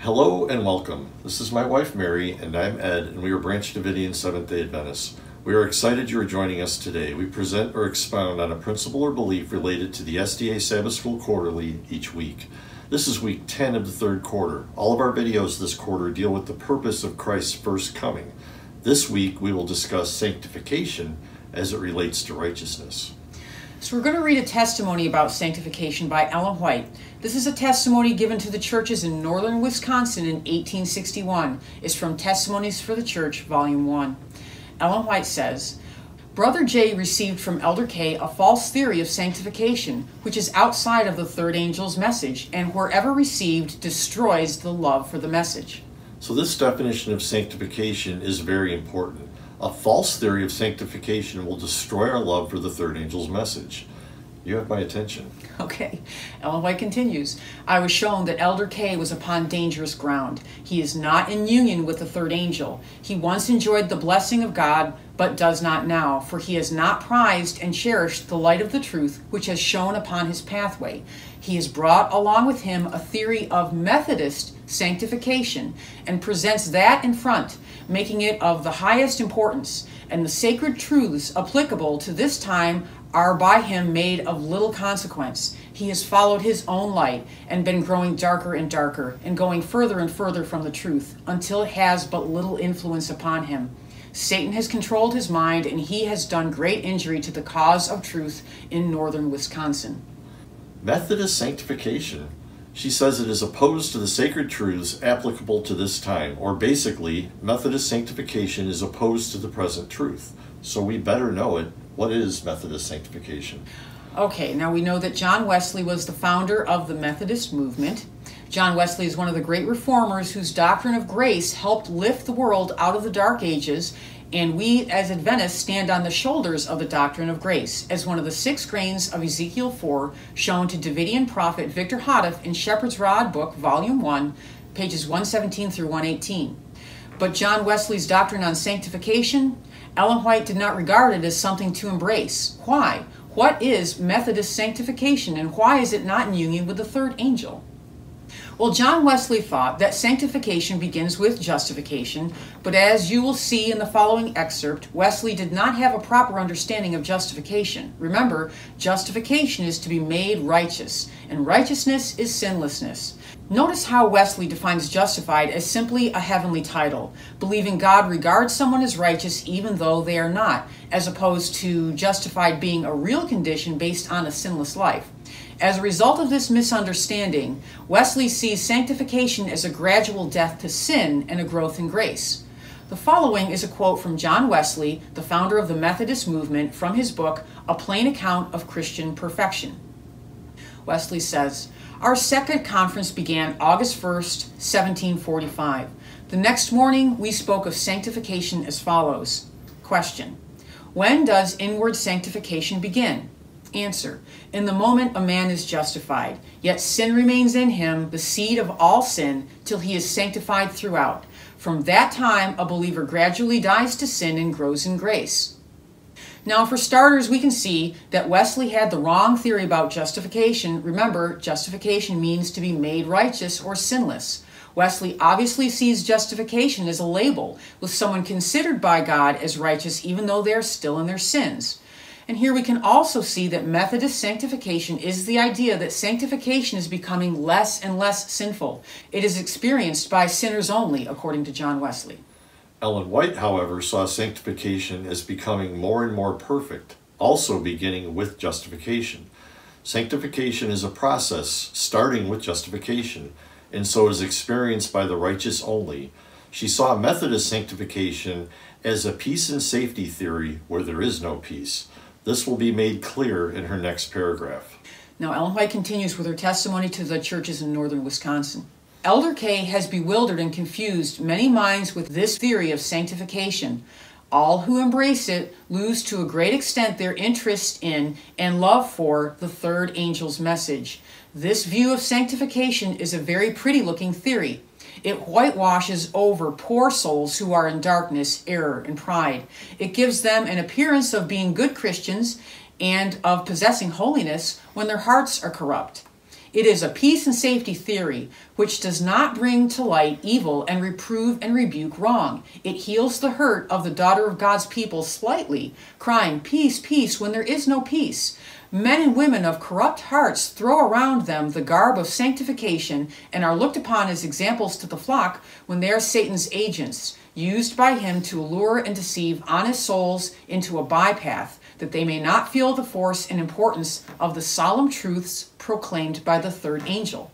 Hello and welcome. This is my wife Mary and I'm Ed, and we are Branch Davidian Seventh-Day Adventists. We are excited you are joining us today. We present or expound on a principle or belief related to the SDA Sabbath School Quarterly each week. This is week 10 of the third quarter. All of our videos this quarter deal with the purpose of Christ's first coming. This week we will discuss sanctification as it relates to righteousness. So we're going to read a testimony about sanctification by Ellen White. This is a testimony given to the churches in northern Wisconsin in 1861. It's from Testimonies for the Church, Volume 1. Ellen White says, Brother J received from Elder K a false theory of sanctification, which is outside of the third angel's message, and wherever received destroys the love for the message. So this definition of sanctification is very important. A false theory of sanctification will destroy our love for the third angel's message. You have my attention. Okay. Ellen White continues, I was shown that Elder K was upon dangerous ground. He is not in union with the third angel. He once enjoyed the blessing of God, but does not now, for he has not prized and cherished the light of the truth which has shone upon his pathway. He has brought along with him a theory of Methodist sanctification and presents that in front, making it of the highest importance, and the sacred truths applicable to this time are by him made of little consequence. He has followed his own light and been growing darker and darker and going further and further from the truth until it has but little influence upon him. Satan has controlled his mind, and he has done great injury to the cause of truth in northern Wisconsin. Methodist sanctification. She says it is opposed to the sacred truths applicable to this time, or basically, Methodist sanctification is opposed to the present truth. So we better know it. What is Methodist sanctification? Okay, now we know that John Wesley was the founder of the Methodist movement. John Wesley is one of the great reformers whose doctrine of grace helped lift the world out of the Dark Ages, and we as Adventists stand on the shoulders of the doctrine of grace as one of the 6 grains of Ezekiel 4 shown to Davidian prophet Victor Houteff in Shepherd's Rod book, Volume 1, pages 117 through 118. But John Wesley's doctrine on sanctification, Ellen White did not regard it as something to embrace. Why? What is Methodist sanctification, and why is it not in union with the third angel? Well, John Wesley thought that sanctification begins with justification, but as you will see in the following excerpt, Wesley did not have a proper understanding of justification. Remember, justification is to be made righteous, and righteousness is sinlessness. Notice how Wesley defines justified as simply a heavenly title, believing God regards someone as righteous even though they are not, as opposed to justified being a real condition based on a sinless life. As a result of this misunderstanding, Wesley sees sanctification as a gradual death to sin and a growth in grace. The following is a quote from John Wesley, the founder of the Methodist movement, from his book, A Plain Account of Christian Perfection. Wesley says, Our second conference began August 1st, 1745. The next morning, we spoke of sanctification as follows. Question. When does inward sanctification begin? Answer. In the moment a man is justified, yet sin remains in him, the seed of all sin, till he is sanctified throughout. From that time, a believer gradually dies to sin and grows in grace. Now, for starters, we can see that Wesley had the wrong theory about justification. Remember, justification means to be made righteous or sinless. Wesley obviously sees justification as a label, with someone considered by God as righteous even though they are still in their sins. And here we can also see that Methodist sanctification is the idea that sanctification is becoming less and less sinful. It is experienced by sinners only, according to John Wesley. Ellen White, however, saw sanctification as becoming more and more perfect, also beginning with justification. Sanctification is a process starting with justification, and so is experienced by the righteous only. She saw Methodist sanctification as a peace and safety theory where there is no peace. This will be made clear in her next paragraph. Now, Ellen White continues with her testimony to the churches in northern Wisconsin. Elder K has bewildered and confused many minds with this theory of sanctification. All who embrace it lose to a great extent their interest in and love for the third angel's message. This view of sanctification is a very pretty-looking theory. It whitewashes over poor souls who are in darkness, error, and pride. It gives them an appearance of being good Christians and of possessing holiness when their hearts are corrupt. It is a peace and safety theory which does not bring to light evil and reprove and rebuke wrong. It heals the hurt of the daughter of God's people slightly, crying, "Peace, peace," when there is no peace. Men and women of corrupt hearts throw around them the garb of sanctification and are looked upon as examples to the flock when they are Satan's agents, used by him to lure and deceive honest souls into a bypath, that they may not feel the force and importance of the solemn truths proclaimed by the third angel.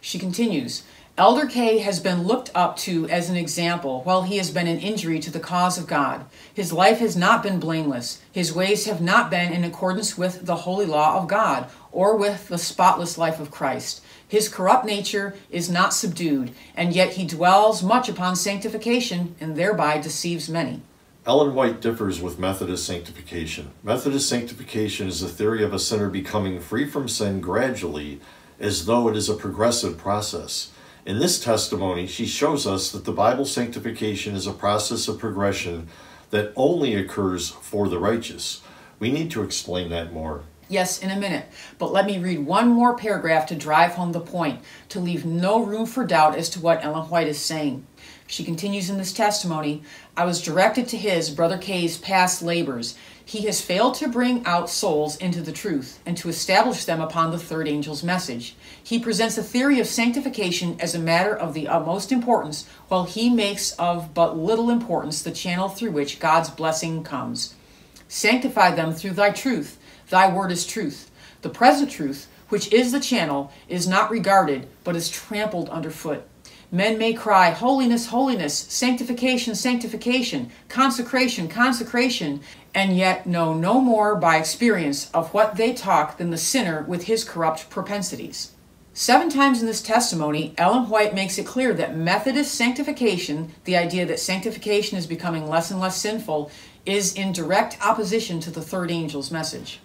She continues, Elder K has been looked up to as an example while he has been an injury to the cause of God. His life has not been blameless. His ways have not been in accordance with the holy law of God or with the spotless life of Christ. His corrupt nature is not subdued, and yet he dwells much upon sanctification and thereby deceives many. Ellen White differs with Methodist sanctification. Methodist sanctification is a theory of a sinner becoming free from sin gradually, as though it is a progressive process. In this testimony, she shows us that the Bible's sanctification is a process of progression that only occurs for the righteous. We need to explain that more. Yes, in a minute, but let me read one more paragraph to drive home the point, to leave no room for doubt as to what Ellen White is saying. She continues in this testimony, I was directed to his, Brother K's, past labors. He has failed to bring out souls into the truth and to establish them upon the third angel's message. He presents a theory of sanctification as a matter of the utmost importance, while he makes of but little importance the channel through which God's blessing comes. Sanctify them through thy truth. Thy word is truth. The present truth, which is the channel, is not regarded, but is trampled underfoot. Men may cry, holiness, holiness, sanctification, sanctification, consecration, consecration, and yet know no more by experience of what they talk than the sinner with his corrupt propensities. 7 times in this testimony, Ellen White makes it clear that Methodist sanctification, the idea that sanctification is becoming less and less sinful, is in direct opposition to the third angel's message.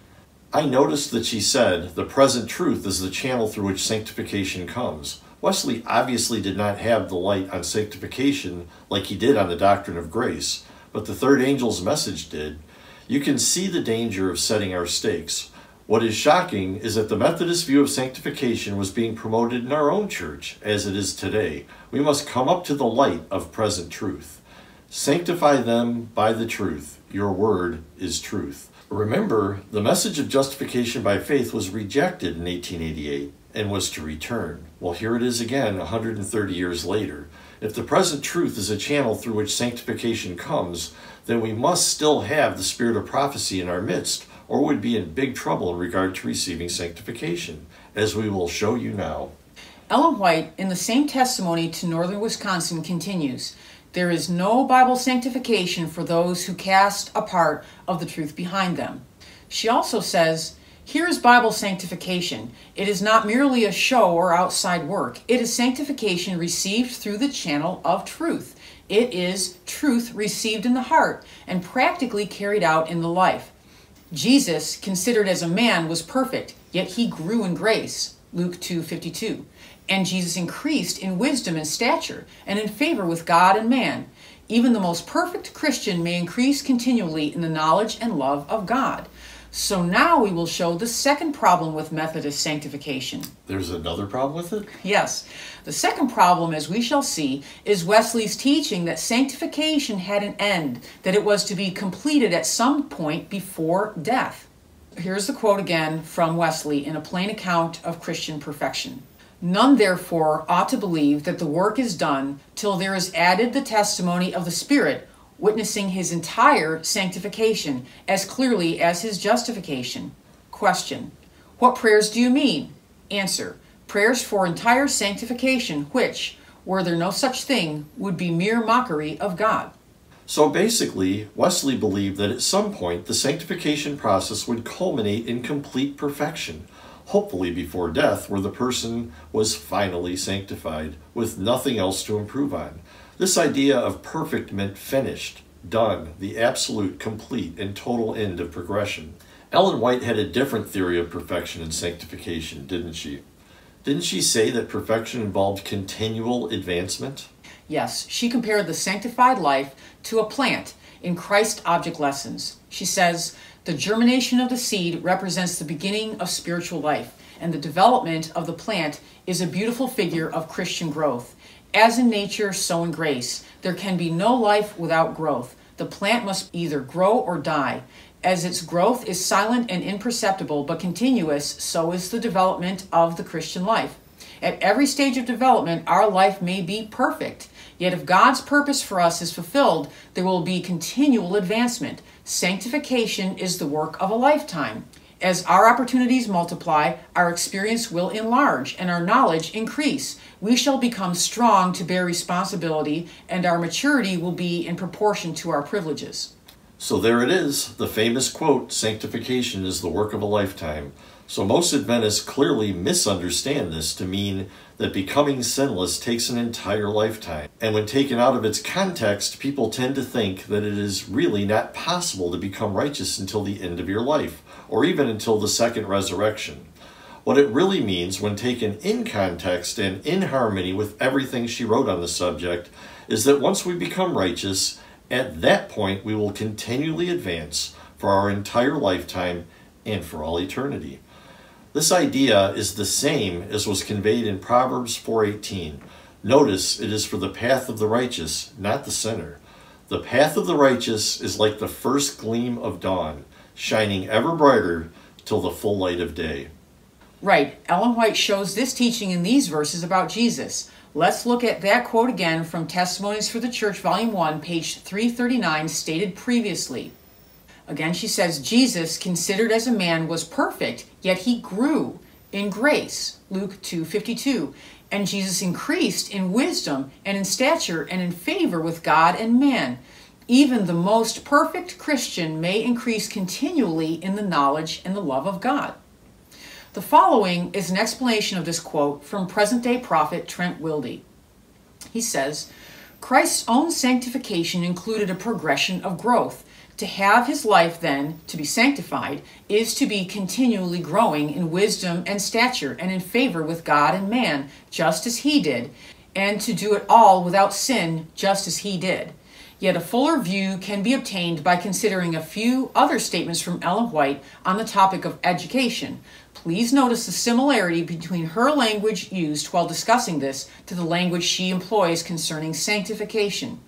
I noticed that she said, the present truth is the channel through which sanctification comes. Wesley obviously did not have the light on sanctification like he did on the doctrine of grace, but the third angel's message did. You can see the danger of setting our stakes. What is shocking is that the Methodist view of sanctification was being promoted in our own church, as it is today. We must come up to the light of present truth. Sanctify them by the truth. Your word is truth. Remember, the message of justification by faith was rejected in 1888 and was to return. Well, here it is again 130 years later. If the present truth is a channel through which sanctification comes, then we must still have the spirit of prophecy in our midst, or we'd be in big trouble in regard to receiving sanctification, as we will show you now. Ellen White, in the same testimony to Northern Wisconsin, continues, there is no Bible sanctification for those who cast a part of the truth behind them. She also says, here is Bible sanctification. It is not merely a show or outside work. It is sanctification received through the channel of truth. It is truth received in the heart and practically carried out in the life. Jesus, considered as a man, was perfect, yet he grew in grace, Luke 2:52. And Jesus increased in wisdom and stature and in favor with God and man. Even the most perfect Christian may increase continually in the knowledge and love of God. So now we will show the second problem with Methodist sanctification. There's another problem with it? Yes. The second problem, as we shall see, is Wesley's teaching that sanctification had an end, that it was to be completed at some point before death. Here's the quote again from Wesley in a plain account of Christian perfection. None, therefore, ought to believe that the work is done till there is added the testimony of the Spirit, witnessing his entire sanctification as clearly as his justification. Question: what prayers do you mean? Answer: prayers for entire sanctification, which, were there no such thing, would be mere mockery of God. So basically, Wesley believed that at some point the sanctification process would culminate in complete perfection, hopefully before death, where the person was finally sanctified, with nothing else to improve on. This idea of perfect meant finished, done, the absolute, complete, and total end of progression. Ellen White had a different theory of perfection and sanctification, didn't she? Didn't she say that perfection involved continual advancement? Yes, she compared the sanctified life to a plant in Christ Object Lessons. She says, the germination of the seed represents the beginning of spiritual life, and the development of the plant is a beautiful figure of Christian growth. As in nature, so in grace. There can be no life without growth. The plant must either grow or die. As its growth is silent and imperceptible but continuous, so is the development of the Christian life. At every stage of development, our life may be perfect. Yet if God's purpose for us is fulfilled, there will be continual advancement. Sanctification is the work of a lifetime. As our opportunities multiply, our experience will enlarge and our knowledge increase. We shall become strong to bear responsibility, and our maturity will be in proportion to our privileges. So there it is, the famous quote, "Sanctification is the work of a lifetime." So most Adventists clearly misunderstand this to mean that becoming sinless takes an entire lifetime. And when taken out of its context, people tend to think that it is really not possible to become righteous until the end of your life, or even until the second resurrection. What it really means, when taken in context and in harmony with everything she wrote on the subject, is that once we become righteous, at that point we will continually advance for our entire lifetime and for all eternity. This idea is the same as was conveyed in Proverbs 4:18. Notice it is for the path of the righteous, not the sinner. The path of the righteous is like the first gleam of dawn, shining ever brighter till the full light of day. Right. Ellen White shows this teaching in these verses about Jesus. Let's look at that quote again from Testimonies for the Church, Volume 1, page 339, stated previously. Again, she says, Jesus, considered as a man, was perfect, yet he grew in grace, Luke 2:52. And Jesus increased in wisdom and in stature and in favor with God and man. Even the most perfect Christian may increase continually in the knowledge and the love of God. The following is an explanation of this quote from present-day prophet Trent Wilde. He says, Christ's own sanctification included a progression of growth. To have his life, then, to be sanctified, is to be continually growing in wisdom and stature and in favor with God and man, just as he did, and to do it all without sin, just as he did. Yet a fuller view can be obtained by considering a few other statements from Ellen White on the topic of education. Please notice the similarity between her language used while discussing this to the language she employs concerning sanctification.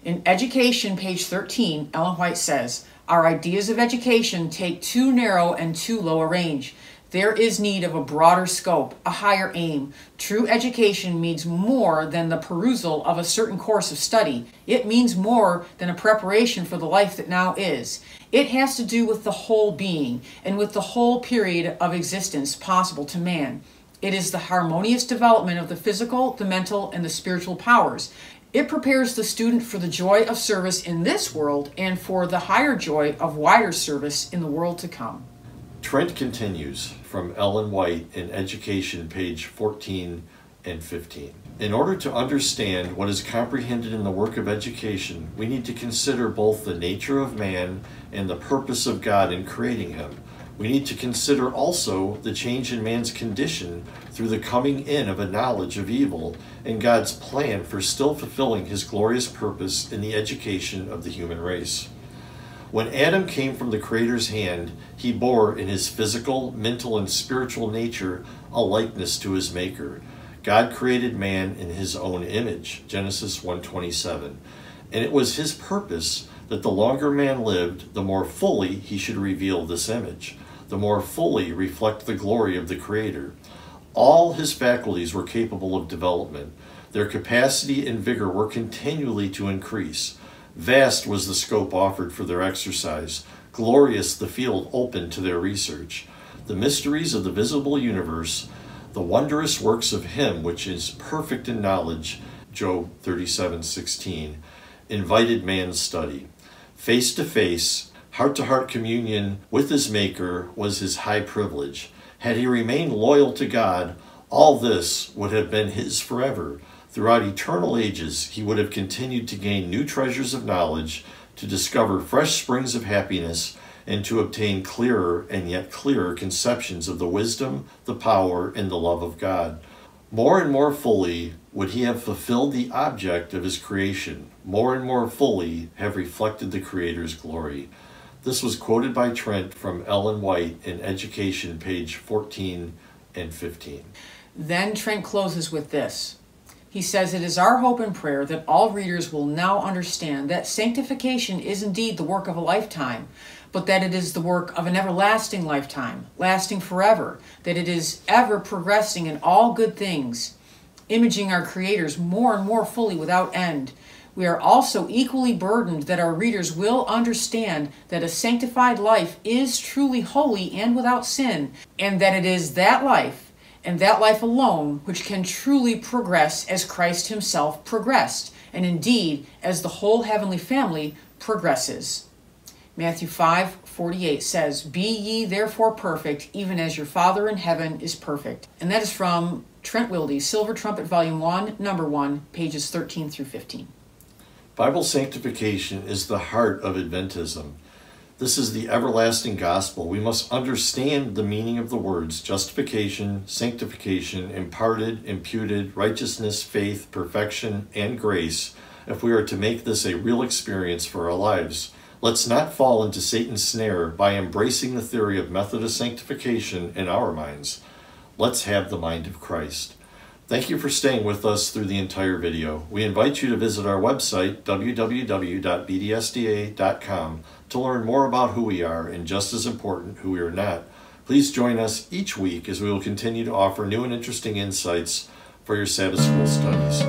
In Education, page 13, Ellen White says, our ideas of education take too narrow and too low a range. There is need of a broader scope, a higher aim. True education means more than the perusal of a certain course of study. It means more than a preparation for the life that now is. It has to do with the whole being and with the whole period of existence possible to man. It is the harmonious development of the physical, the mental, and the spiritual powers. It prepares the student for the joy of service in this world and for the higher joy of wider service in the world to come. Trent continues from Ellen White in Education, page 14 and 15. In order to understand what is comprehended in the work of education, we need to consider both the nature of man and the purpose of God in creating him. We need to consider also the change in man's condition through the coming in of a knowledge of evil and God's plan for still fulfilling his glorious purpose in the education of the human race. When Adam came from the Creator's hand, he bore in his physical, mental, and spiritual nature a likeness to his Maker. God created man in his own image, Genesis 1:27, and it was his purpose that the longer man lived, the more fully he should reveal this image, the more fully reflect the glory of the Creator. All his faculties were capable of development. Their capacity and vigor were continually to increase. Vast was the scope offered for their exercise, glorious the field open to their research. The mysteries of the visible universe, the wondrous works of him which is perfect in knowledge, Job 37:16, invited man's study. Face to face, heart-to-heart communion with his Maker was his high privilege. Had he remained loyal to God, all this would have been his forever. Throughout eternal ages, he would have continued to gain new treasures of knowledge, to discover fresh springs of happiness, and to obtain clearer and yet clearer conceptions of the wisdom, the power, and the love of God. More and more fully would he have fulfilled the object of his creation, more and more fully have reflected the Creator's glory. This was quoted by Trent from Ellen White in Education, page 14 and 15. Then Trent closes with this. He says, "It is our hope and prayer that all readers will now understand that sanctification is indeed the work of a lifetime, but that it is the work of an everlasting lifetime, lasting forever, that it is ever progressing in all good things, imaging our creators more and more fully without end. We are also equally burdened that our readers will understand that a sanctified life is truly holy and without sin, and that it is that life, and that life alone, which can truly progress as Christ himself progressed, and indeed as the whole heavenly family progresses." Matthew 5:48 says, "Be ye therefore perfect, even as your Father in heaven is perfect." And that is from Trent Wilde's Silver Trumpet, Volume 1, Number 1, pages 13 through 15. Bible sanctification is the heart of Adventism. This is the everlasting gospel. We must understand the meaning of the words justification, sanctification, imparted, imputed, righteousness, faith, perfection, and grace if we are to make this a real experience for our lives. Let's not fall into Satan's snare by embracing the theory of Methodist sanctification in our minds. Let's have the mind of Christ. Thank you for staying with us through the entire video. We invite you to visit our website, www.bdsda.com, to learn more about who we are and, just as important, who we are not. Please join us each week as we will continue to offer new and interesting insights for your Sabbath School studies.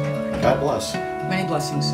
God bless. Many blessings.